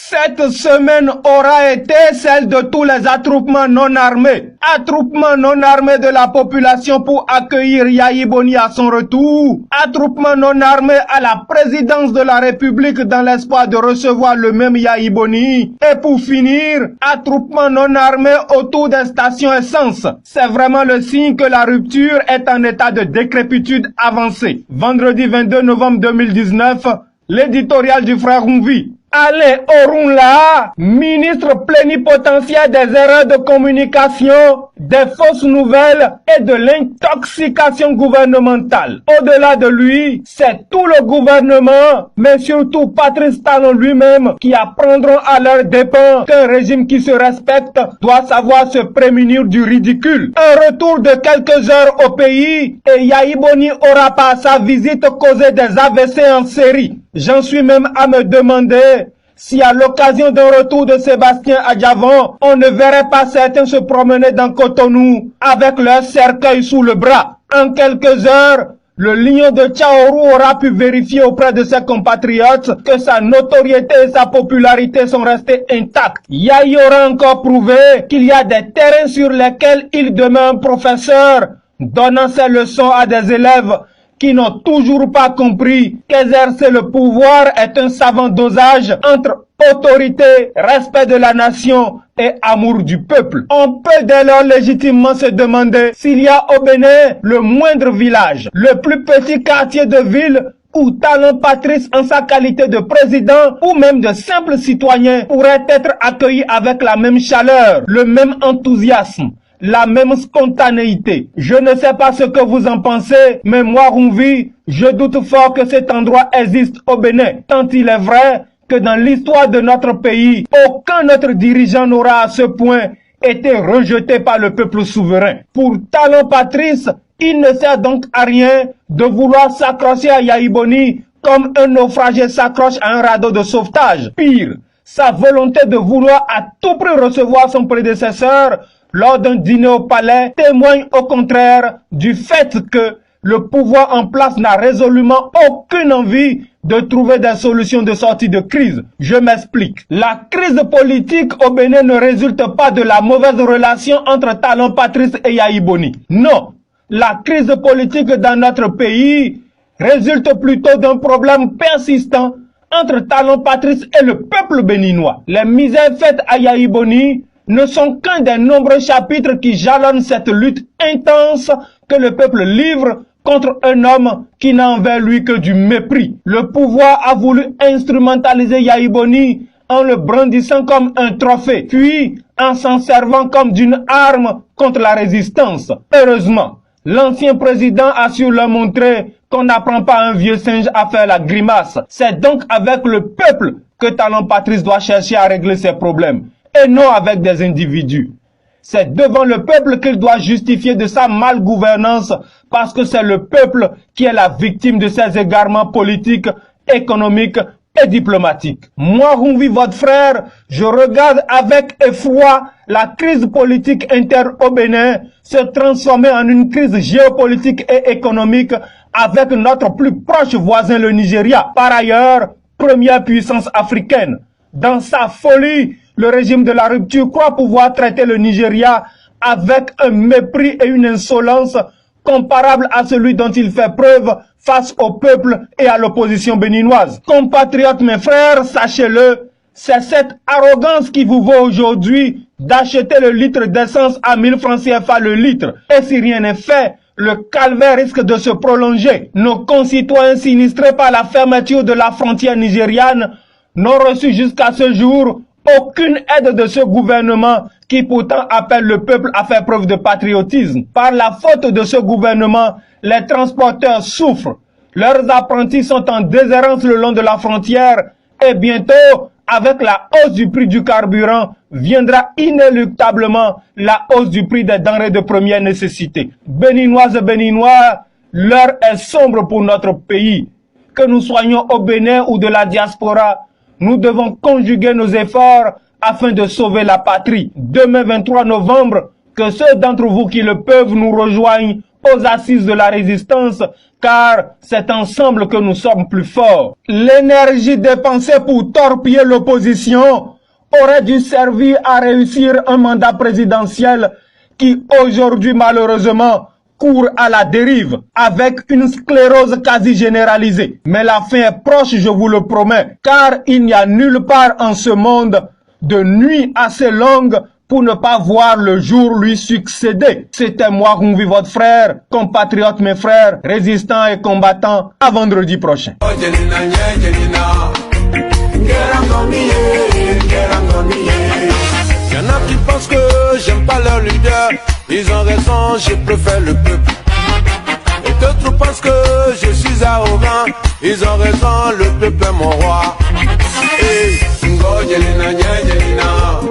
Cette semaine aura été celle de tous les attroupements non armés. Attroupements non armés de la population pour accueillir Yahya Boni à son retour. Attroupements non armés à la présidence de la République dans l'espoir de recevoir le même Yahya Boni. Et pour finir, attroupements non armés autour des stations essence. C'est vraiment le signe que la rupture est en état de décrépitude avancée. Vendredi 22 novembre 2019, l'éditorial du frère Rumvi. Alain Orunla, ministre plénipotentiaire des erreurs de communication, des fausses nouvelles et de l'intoxication gouvernementale. Au-delà de lui, c'est tout le gouvernement, mais surtout Patrice Talon lui-même, qui apprendront à leur dépens qu'un régime qui se respecte doit savoir se prémunir du ridicule. Un retour de quelques heures au pays et Yahya Boni aura par sa visite causé des AVC en série. J'en suis même à me demander si à l'occasion d'un retour de Sébastien Adjavon, on ne verrait pas certains se promener dans Cotonou avec leur cercueil sous le bras. En quelques heures, le lion de Tchaourou aura pu vérifier auprès de ses compatriotes que sa notoriété et sa popularité sont restées intactes. Yahya aura encore prouvé qu'il y a des terrains sur lesquels il demeure un professeur, donnant ses leçons à des élèves qui n'ont toujours pas compris qu'exercer le pouvoir est un savant dosage entre autorité, respect de la nation et amour du peuple. On peut dès lors légitimement se demander s'il y a au Bénin le moindre village, le plus petit quartier de ville où Talon Patrice en sa qualité de président ou même de simple citoyen pourrait être accueilli avec la même chaleur, le même enthousiasme, la même spontanéité. Je ne sais pas ce que vous en pensez, mais moi, Rumvi, je doute fort que cet endroit existe au Bénin, tant il est vrai que dans l'histoire de notre pays, aucun autre dirigeant n'aura à ce point été rejeté par le peuple souverain. Pour Talon Patrice, il ne sert donc à rien de vouloir s'accrocher à Yahya Boni comme un naufragé s'accroche à un radeau de sauvetage. Pire, sa volonté de vouloir à tout prix recevoir son prédécesseur lors d'un dîner au palais témoigne au contraire du fait que le pouvoir en place n'a résolument aucune envie de trouver des solutions de sortie de crise. Je m'explique. La crise politique au Bénin ne résulte pas de la mauvaise relation entre Talon Patrice et Yahya Boni. Non, la crise politique dans notre pays résulte plutôt d'un problème persistant entre Talon Patrice et le peuple béninois. Les misères faites à Yahya Boni ne sont qu'un des nombreux chapitres qui jalonnent cette lutte intense que le peuple livre contre un homme qui n'a envers lui que du mépris. Le pouvoir a voulu instrumentaliser Yahya Boni en le brandissant comme un trophée, puis en s'en servant comme d'une arme contre la résistance. Heureusement, l'ancien président a su leur montrer qu'on n'apprend pas à un vieux singe à faire la grimace. C'est donc avec le peuple que Talon Patrice doit chercher à régler ses problèmes, et non avec des individus. C'est devant le peuple qu'il doit justifier de sa malgouvernance, parce que c'est le peuple qui est la victime de ses égarements politiques, économiques et diplomatiques. Moi, Rumvi, votre frère, je regarde avec effroi la crise politique interne au Bénin se transformer en une crise géopolitique et économique avec notre plus proche voisin, le Nigeria, par ailleurs, première puissance africaine. Dans sa folie, le régime de la rupture croit pouvoir traiter le Nigeria avec un mépris et une insolence comparables à celui dont il fait preuve face au peuple et à l'opposition béninoise. Compatriotes, mes frères, sachez-le, c'est cette arrogance qui vous vaut aujourd'hui d'acheter le litre d'essence à 1000 francs CFA le litre. Et si rien n'est fait, le calvaire risque de se prolonger. Nos concitoyens sinistrés par la fermeture de la frontière nigériane n'ont reçu jusqu'à ce jour aucune aide de ce gouvernement qui pourtant appelle le peuple à faire preuve de patriotisme. Par la faute de ce gouvernement, les transporteurs souffrent. Leurs apprentis sont en déshérence le long de la frontière et bientôt, avec la hausse du prix du carburant, viendra inéluctablement la hausse du prix des denrées de première nécessité. Béninoises et Béninois, l'heure est sombre pour notre pays. Que nous soyons au Bénin ou de la diaspora, nous devons conjuguer nos efforts afin de sauver la patrie. Demain 23 novembre, Que ceux d'entre vous qui le peuvent nous rejoignent aux assises de la résistance, car c'est ensemble que nous sommes plus forts. L'énergie dépensée pour torpiller l'opposition aurait dû servir à réussir un mandat présidentiel qui aujourd'hui malheureusement court à la dérive avec une sclérose quasi généralisée. Mais la fin est proche, je vous le promets, car il n'y a nulle part en ce monde de nuit assez longue pour ne pas voir le jour lui succéder. C'était moi, Rumvi, votre frère, compatriote, mes frères, résistants et combattants. À vendredi prochain. Y'en a qui pensent que j'aime pas leur leader. Ils ont raison, je préfère le peuple. Et d'autres pensent que je suis arrogant. Ils ont raison, le peuple est mon roi. Hey, Ngo Jelina, Jelina.